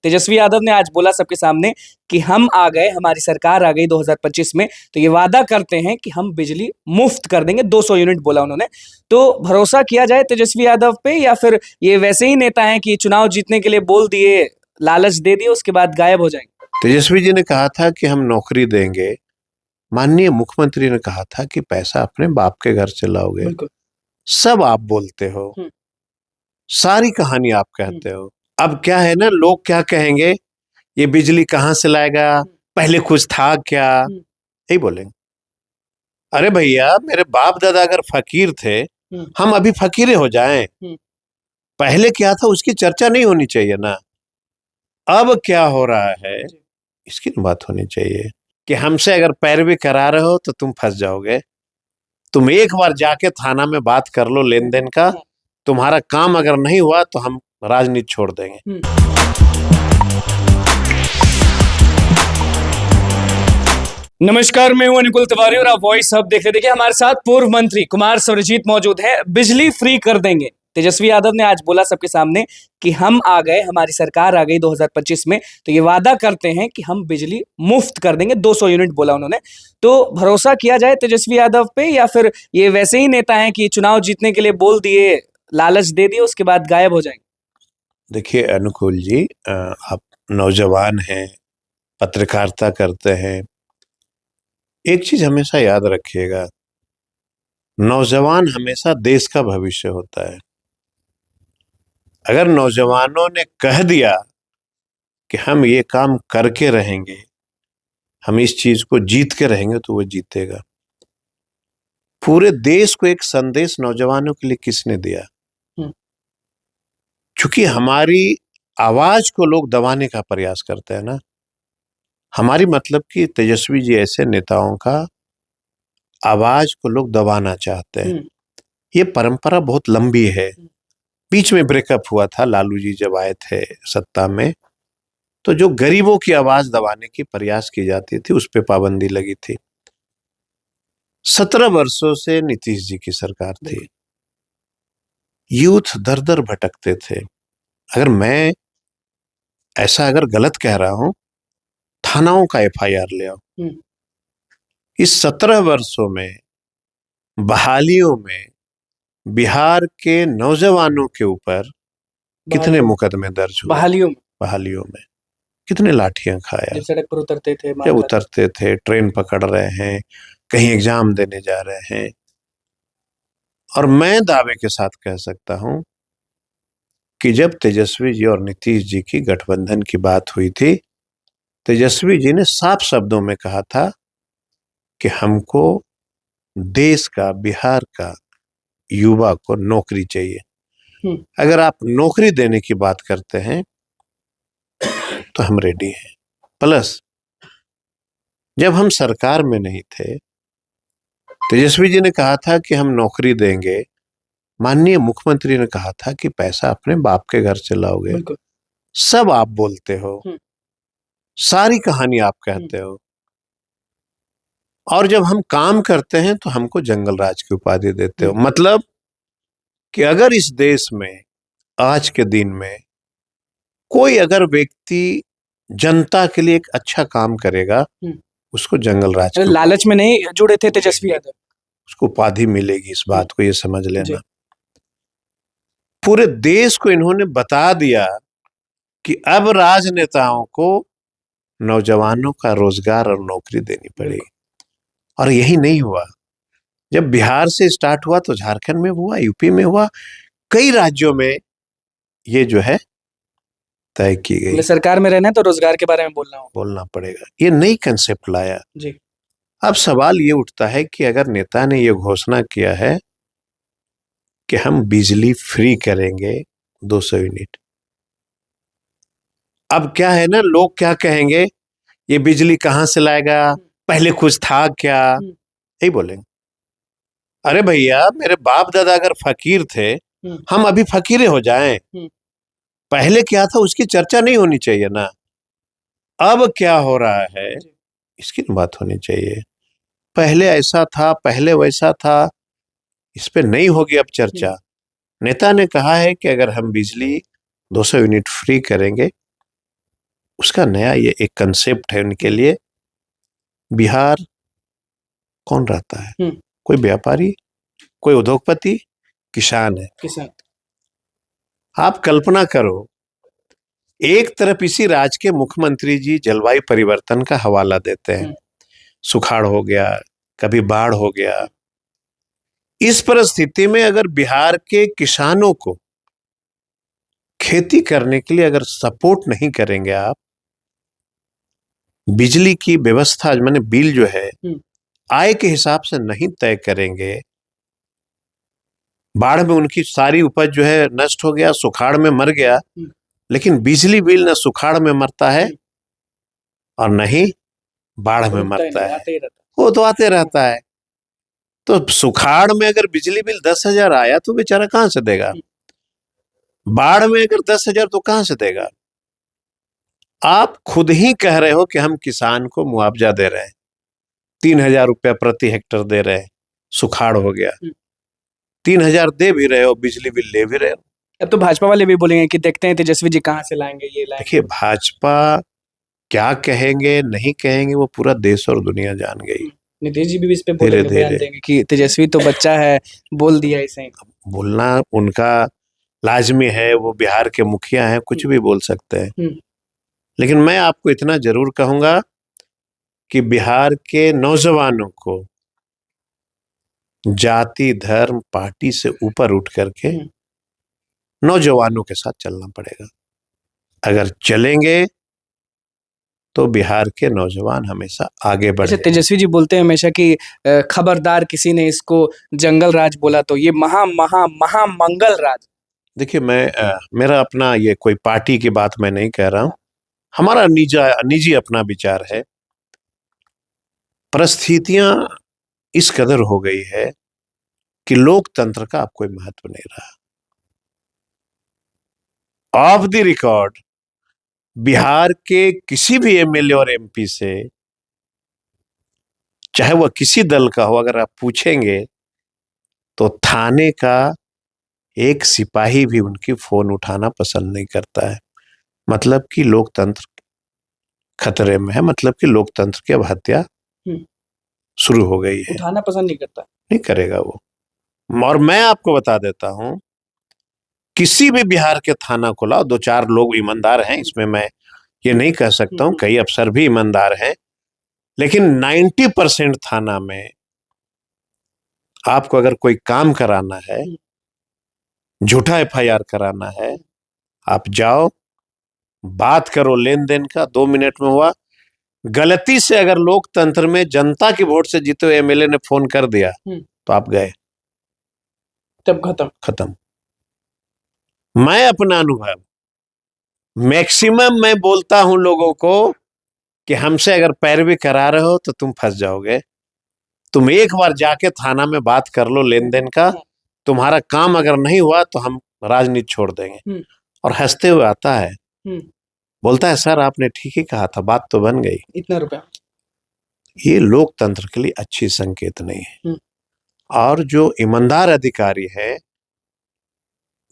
तेजस्वी यादव ने आज बोला सबके सामने कि हम आ गए, हमारी सरकार आ गई 2025 में, तो ये वादा करते हैं कि हम बिजली मुफ्त कर देंगे। 200 यूनिट बोला उन्होंने। तो भरोसा किया जाए तेजस्वी यादव पे, या फिर ये वैसे ही नेता हैं कि चुनाव जीतने के लिए बोल दिए, लालच दे दिए, उसके बाद गायब हो जाएंगे? तेजस्वी जी ने कहा था कि हम नौकरी देंगे। माननीय मुख्यमंत्री ने कहा था कि पैसा अपने बाप के घर से लाओगे। बिल्कुल। सब आप बोलते हो, सारी कहानी आप कहते हो। अब क्या है ना, लोग क्या कहेंगे, ये बिजली कहां से लाएगा, पहले कुछ था क्या, यही बोलेंगे। अरे भैया, मेरे बाप दादा अगर फकीर थे, हम अभी फकीरे हो जाएं। पहले क्या था उसकी चर्चा नहीं होनी चाहिए ना। अब क्या हो रहा है इसकी बात होनी चाहिए कि हमसे अगर पैरवी करा रहे हो तो तुम फंस जाओगे। तुम एक बार जाके थाना में बात कर लो लेन देन का। तुम्हारा काम अगर नहीं हुआ तो हम राजनीति छोड़ देंगे। नमस्कार, मैं हूं अनुकुल तिवारी और आप वॉइस हब देख रहे। देखिए, हमारे साथ पूर्व मंत्री कुमार सर्वजीत मौजूद है। बिजली फ्री कर देंगे, तेजस्वी यादव ने आज बोला सबके सामने कि हम आ गए, हमारी सरकार आ गई 2025 में, तो ये वादा करते हैं कि हम बिजली मुफ्त कर देंगे। 200 यूनिट बोला उन्होंने। तो भरोसा किया जाए तेजस्वी यादव पे, या फिर ये वैसे ही नेता हैं कि चुनाव जीतने के लिए बोल दिए, लालच दे दिए, उसके बाद गायब हो जाएंगे? देखिए अनुकुल जी, आप नौजवान हैं, पत्रकारिता करते हैं। एक चीज हमेशा याद रखिएगा, नौजवान हमेशा देश का भविष्य होता है। अगर नौजवानों ने कह दिया कि हम ये काम करके रहेंगे, हम इस चीज को जीत के रहेंगे, तो वो जीतेगा। पूरे देश को एक संदेश नौजवानों के लिए किसने दिया? क्योंकि हमारी आवाज को लोग दबाने का प्रयास करते हैं ना। हमारी मतलब कि तेजस्वी जी ऐसे नेताओं का आवाज को लोग दबाना चाहते हैं। ये परंपरा बहुत लंबी है। बीच में ब्रेकअप हुआ था, लालू जी जब आए थे सत्ता में, तो जो गरीबों की आवाज दबाने की प्रयास की जाती थी, उस पे पाबंदी लगी थी। 17 वर्षों से नीतीश जी की सरकार थी। यूथ दर दर भटकते थे। अगर मैं ऐसा अगर गलत कह रहा हूं, थानाओं का एफआईआर ले आओ। इस 17 वर्षों में बहालियों में बिहार के नौजवानों के ऊपर कितने मुकदमे दर्ज हुए? बहालियों में कितने लाठियां खाया? जब सड़क पर उतरते थे, जब उतरते थे, ट्रेन पकड़ रहे हैं, कहीं एग्जाम देने जा रहे हैं। और मैं दावे के साथ कह सकता हूं कि जब तेजस्वी जी और नीतीश जी की गठबंधन की बात हुई थी, तेजस्वी जी ने साफ शब्दों में कहा था कि हमको देश का, बिहार का युवा को नौकरी चाहिए। अगर आप नौकरी देने की बात करते हैं तो हम रेडी हैं। प्लस जब हम सरकार में नहीं थे, तेजस्वी जी ने कहा था कि हम नौकरी देंगे। माननीय मुख्यमंत्री ने कहा था कि पैसा अपने बाप के घर से लाओगे। सब आप बोलते हो, सारी कहानी आप कहते हो। और जब हम काम करते हैं तो हमको जंगल राज की उपाधि देते हो। मतलब कि अगर इस देश में आज के दिन में कोई अगर व्यक्ति जनता के लिए एक अच्छा काम करेगा, उसको जंगल राज की लालच में नहीं जुड़े थे तेजस्वी यादव, उसको उपाधि मिलेगी। इस बात को ये समझ लेना। पूरे देश को इन्होंने बता दिया कि अब राजनेताओं को नौजवानों का रोजगार और नौकरी देनी पड़ेगी। और यही नहीं हुआ। जब बिहार से स्टार्ट हुआ तो झारखंड में हुआ, यूपी में हुआ, कई राज्यों में ये जो है तय की गई। सरकार में रहना है तो रोजगार के बारे में बोलना पड़ेगा। ये नई कंसेप्ट लाया जी। अब सवाल ये उठता है कि अगर नेता ने ये घोषणा किया है कि हम बिजली फ्री करेंगे 200 यूनिट, अब क्या है ना, लोग क्या कहेंगे, ये बिजली कहां से लाएगा, पहले कुछ था क्या, यही बोलेंगे। अरे भैया, मेरे बाप दादा अगर फकीर थे, हम अभी फकीरे हो जाएं। पहले क्या था उसकी चर्चा नहीं होनी चाहिए ना। अब क्या हो रहा है इसकी बात होनी चाहिए। पहले ऐसा था, पहले वैसा था, इस पे नहीं होगी अब चर्चा। नेता ने कहा है कि अगर हम बिजली 200 यूनिट फ्री करेंगे उसका नया ये एक कंसेप्ट है उनके लिए। बिहार कौन रहता है? कोई व्यापारी, कोई उद्योगपति, किसान है। किसान। आप कल्पना करो, एक तरफ इसी राज्य के मुख्यमंत्री जी जलवायु परिवर्तन का हवाला देते हैं, सुखाड़ हो गया, कभी बाढ़ हो गया। इस परिस्थिति में अगर बिहार के किसानों को खेती करने के लिए अगर सपोर्ट नहीं करेंगे आप, बिजली की व्यवस्था माने बिल जो है आय के हिसाब से नहीं तय करेंगे, बाढ़ में उनकी सारी उपज जो है नष्ट हो गया, सुखाड़ में मर गया, लेकिन बिजली बिल न सुखाड़ में मरता है और न ही बाढ़ में मरता है, वो तो आते रहता है। तो सुखाड़ में अगर बिजली बिल 10,000 आया तो बेचारा कहां से देगा? बाढ़ में अगर 10,000 तो कहां से देगा? आप खुद ही कह रहे हो कि हम किसान को मुआवजा दे रहे हैं, 3,000 रुपया प्रति हेक्टर दे रहे हैं, सुखाड़ हो गया, 3,000 दे भी रहे हो, बिजली बिल ले भी रहे हो। अब तो भाजपा वाले भी बोलेंगे कि देखते हैं तेजस्वी जी कहाँ से लाएंगे, ये लाएंगे। देखिए, भाजपा क्या कहेंगे नहीं कहेंगे वो पूरा देश और दुनिया जान गई। नीतीश जी भी इस पे बोलेंगे, बयान देंगे कि तेजस्वी तो बच्चा है, बोल दिया ऐसे ही। बोलना उनका लाजमी है, वो बिहार के मुखिया हैं, कुछ भी बोल सकते हैं। लेकिन मैं आपको इतना जरूर कहूंगा कि बिहार के नौजवानों को जाति, धर्म, पार्टी से ऊपर उठ करके नौजवानों के साथ चलना पड़ेगा। अगर चलेंगे तो बिहार के नौजवान हमेशा आगे बढ़े। अच्छा, तेजस्वी जी बोलते हैं हमेशा कि खबरदार किसी ने इसको जंगल राज बोला तो ये महा महा महा मंगल राज। देखिए, मेरा अपना ये कोई पार्टी की बात मैं नहीं कह रहा हूं, हमारा निजी अपना विचार है। परिस्थितियां इस कदर हो गई है कि लोकतंत्र का अब कोई महत्व नहीं रहा। ऑफ द रिकॉर्ड बिहार के किसी भी एमएलए और एमपी से, चाहे वह किसी दल का हो, अगर आप पूछेंगे तो थाने का एक सिपाही भी उनकी फोन उठाना पसंद नहीं करता है। मतलब कि लोकतंत्र खतरे में है, मतलब कि लोकतंत्र की अब हत्या शुरू हो गई है। उठाना पसंद नहीं करता, नहीं करेगा वो। और मैं आपको बता देता हूं, किसी भी बिहार के थाना को लाओ, 2-4 लोग ईमानदार हैं, इसमें मैं ये नहीं कह सकता हूं, कई अफसर भी ईमानदार हैं, लेकिन 90% थाना में आपको अगर कोई काम कराना है, झूठा एफआईआर कराना है, आप जाओ, बात करो लेन देन का, 2 मिनट में हुआ। गलती से अगर लोकतंत्र में जनता की वोट से जीते हुए एमएलए ने फोन कर दिया तो आप गए, तब खत्म। मैं अपना अनुभव मैक्सिमम मैं बोलता हूं लोगों को कि हमसे अगर पैरवी करा रहे हो तो तुम फंस जाओगे। तुम एक बार जाके थाना में बात कर लो लेन देन का, तुम्हारा काम अगर नहीं हुआ तो हम राजनीति छोड़ देंगे। और हंसते हुए आता है, बोलता है सर आपने ठीक ही कहा था, बात तो बन गई। इतना रुपया, ये लोकतंत्र के लिए अच्छी संकेत नहीं है। और जो ईमानदार अधिकारी है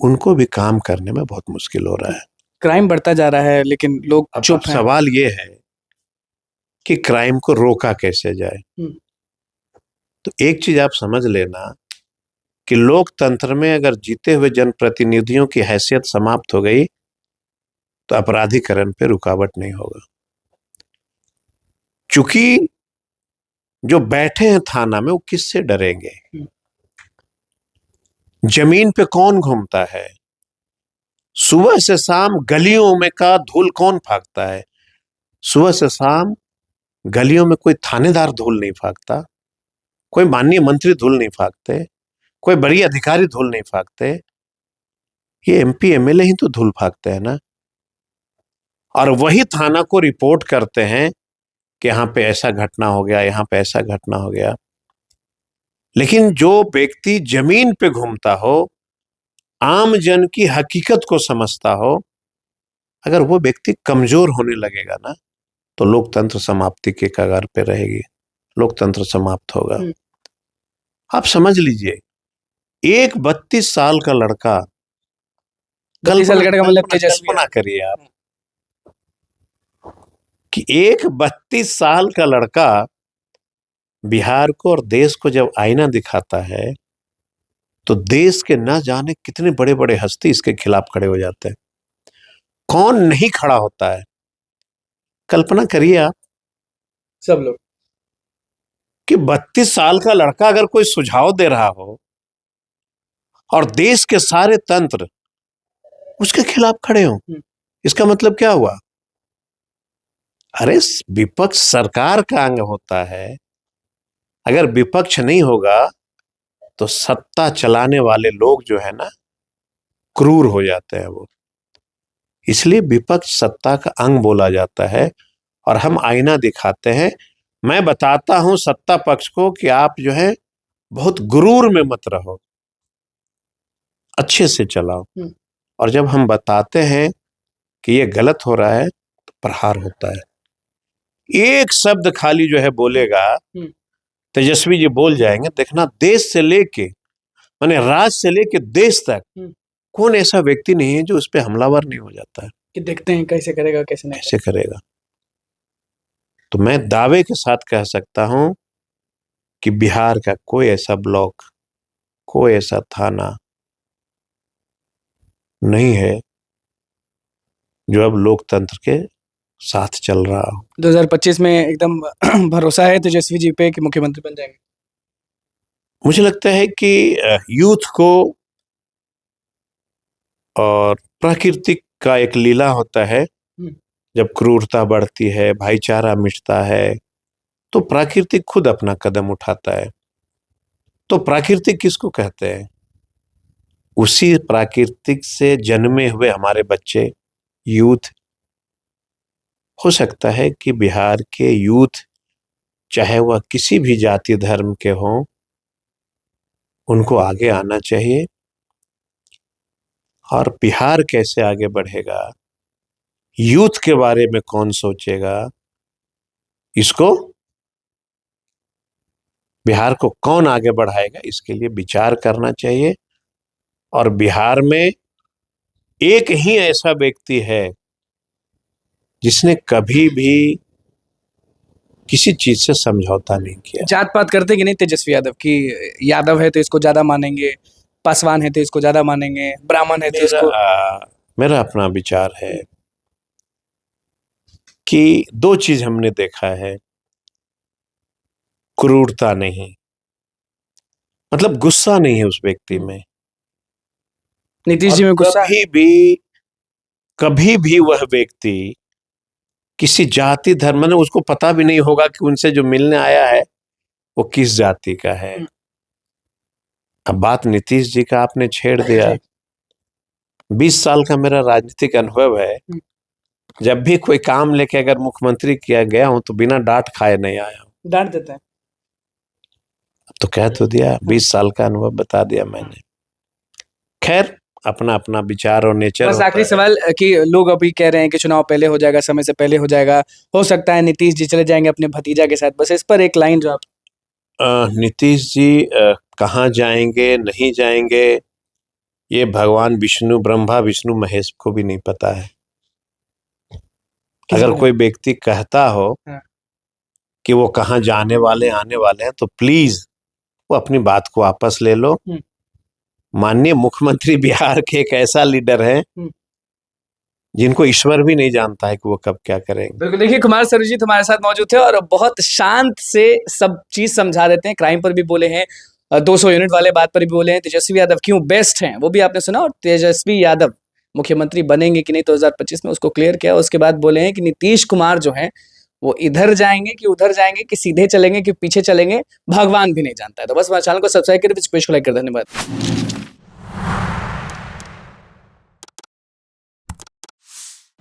उनको भी काम करने में बहुत मुश्किल हो रहा है। क्राइम बढ़ता जा रहा है लेकिन लोग चुप हैं। सवाल ये है कि क्राइम को रोका कैसे जाए। तो एक चीज आप समझ लेना कि लोकतंत्र में अगर जीते हुए जनप्रतिनिधियों की हैसियत समाप्त हो गई तो अपराधीकरण पे रुकावट नहीं होगा। चूंकि जो बैठे हैं थाना में वो किससे डरेंगे? जमीन पे कौन घूमता है? सुबह से शाम गलियों में का धूल कौन फाकता है? सुबह से शाम गलियों में कोई थानेदार धूल नहीं फाकता, कोई माननीय मंत्री धूल नहीं फाकते, कोई बड़ी अधिकारी धूल नहीं फाकते। ये एमपी एमएलए ही तो धूल फाकते हैं ना। और वही थाना को रिपोर्ट करते हैं कि यहाँ पे ऐसा घटना हो गया, यहाँ पे ऐसा घटना हो गया। लेकिन जो व्यक्ति जमीन पे घूमता हो, आम जन की हकीकत को समझता हो, अगर वो व्यक्ति कमजोर होने लगेगा ना तो लोकतंत्र समाप्ति के कगार पे रहेगी, लोकतंत्र समाप्त होगा। आप समझ लीजिए, एक 32 साल का लड़का, 32 साल का मतलब कल्पना करिए आप, कि एक 32 साल का लड़का बिहार को और देश को जब आईना दिखाता है तो देश के न जाने कितने बड़े बड़े हस्ती इसके खिलाफ खड़े हो जाते हैं। कौन नहीं खड़ा होता है? कल्पना करिए आप सब लोग कि 32 साल का लड़का अगर कोई सुझाव दे रहा हो और देश के सारे तंत्र उसके खिलाफ खड़े हों, इसका मतलब क्या हुआ? अरे विपक्ष सरकार का अंग होता है, अगर विपक्ष नहीं होगा तो सत्ता चलाने वाले लोग जो है ना क्रूर हो जाते हैं वो। इसलिए विपक्ष सत्ता का अंग बोला जाता है और हम आईना दिखाते हैं। मैं बताता हूं सत्ता पक्ष को कि आप जो है बहुत गुरूर में मत रहो, अच्छे से चलाओ। और जब हम बताते हैं कि ये गलत हो रहा है तो प्रहार होता है। एक शब्द खाली जो है बोलेगा, तेजस्वी जी बोल जाएंगे, देखना देश से लेके माने राज्य से लेके देश तक कौन ऐसा व्यक्ति नहीं है जो उस पर हमलावर नहीं हो जाता है कि देखते हैं कैसे करेगा कैसे नहीं कैसे करेगा। तो मैं दावे के साथ कह सकता हूं कि बिहार का कोई ऐसा ब्लॉक, कोई ऐसा थाना नहीं है जो अब लोकतंत्र के साथ चल रहा हो। 2025 में एकदम भरोसा है तेजस्वी जी पे कि मुख्यमंत्री बन जाएंगे? मुझे लगता है कि यूथ को और प्राकृतिक का एक लीला होता है, जब क्रूरता बढ़ती है, भाईचारा मिटता है, तो प्राकृतिक खुद अपना कदम उठाता है। तो प्राकृतिक किसको कहते हैं? उसी प्राकृतिक से जन्मे हुए हमारे बच्चे, यूथ। हो सकता है कि बिहार के यूथ, चाहे वह किसी भी जाति धर्म के हों, उनको आगे आना चाहिए। और बिहार कैसे आगे बढ़ेगा, यूथ के बारे में कौन सोचेगा, इसको बिहार को कौन आगे बढ़ाएगा, इसके लिए विचार करना चाहिए। और बिहार में एक ही ऐसा व्यक्ति है जिसने कभी भी किसी चीज से समझौता नहीं किया। जात पात करते कि नहीं तेजस्वी यादव की? यादव है तो इसको ज्यादा मानेंगे, पासवान है तो इसको ज्यादा मानेंगे, ब्राह्मण है तो इसको। मेरा अपना विचार है कि दो चीज हमने देखा है, क्रूरता नहीं, मतलब गुस्सा नहीं है उस व्यक्ति में। नीतीश जी में गुस्सा कभी भी वह व्यक्ति किसी जाति धर्म में, उसको पता भी नहीं होगा कि उनसे जो मिलने आया है वो किस जाति का है। अब बात नीतीश जी का आपने छेड़ दिया। 20 साल का मेरा राजनीतिक अनुभव है, जब भी कोई काम लेके अगर मुख्यमंत्री किया गया हूं तो बिना डांट खाए नहीं आया हूं। डांट देते हैं तो कह तो दिया, 20 साल का अनुभव बता दिया मैंने। खैर, अपना अपना विचार और नेचर। बस आखिरी सवाल कि लोग अभी कह रहे हैं कि चुनाव पहले हो जाएगा, समय से पहले हो जाएगा, हो सकता है नीतीश जी चले जाएंगे अपने भतीजा के साथ, बस इस पर एक लाइन जो आप। नीतीश जी कहाँ जाएंगे नहीं जाएंगे ये भगवान विष्णु, ब्रह्मा विष्णु महेश को भी नहीं पता है। अगर कोई व्यक्ति कहता हो कि वो कहाँ जाने वाले आने वाले हैं तो प्लीज वो अपनी बात को वापस ले लो। माननीय मुख्यमंत्री बिहार के एक ऐसा लीडर है जिनको ईश्वर भी नहीं जानता है कि वो कब क्या करेंगे। बिल्कुल, देखिए कुमार सर्वजीत हमारे साथ मौजूद थे और बहुत शांत से सब चीज समझा देते हैं। क्राइम पर भी बोले हैं, 200 यूनिट वाले बात पर भी बोले हैं, तेजस्वी यादव क्यों बेस्ट हैं वो भी आपने सुना, और तेजस्वी यादव मुख्यमंत्री बनेंगे कि नहीं 2025 में उसको क्लियर किया। उसके बाद बोले हैं कि नीतीश कुमार जो है वो इधर जाएंगे कि उधर जाएंगे, कि सीधे चलेंगे कि पीछे चलेंगे, भगवान भी नहीं जानता है। तो बस हमारे चैनल को सब्सक्राइब करें, पेज को लाइक कर। धन्यवाद।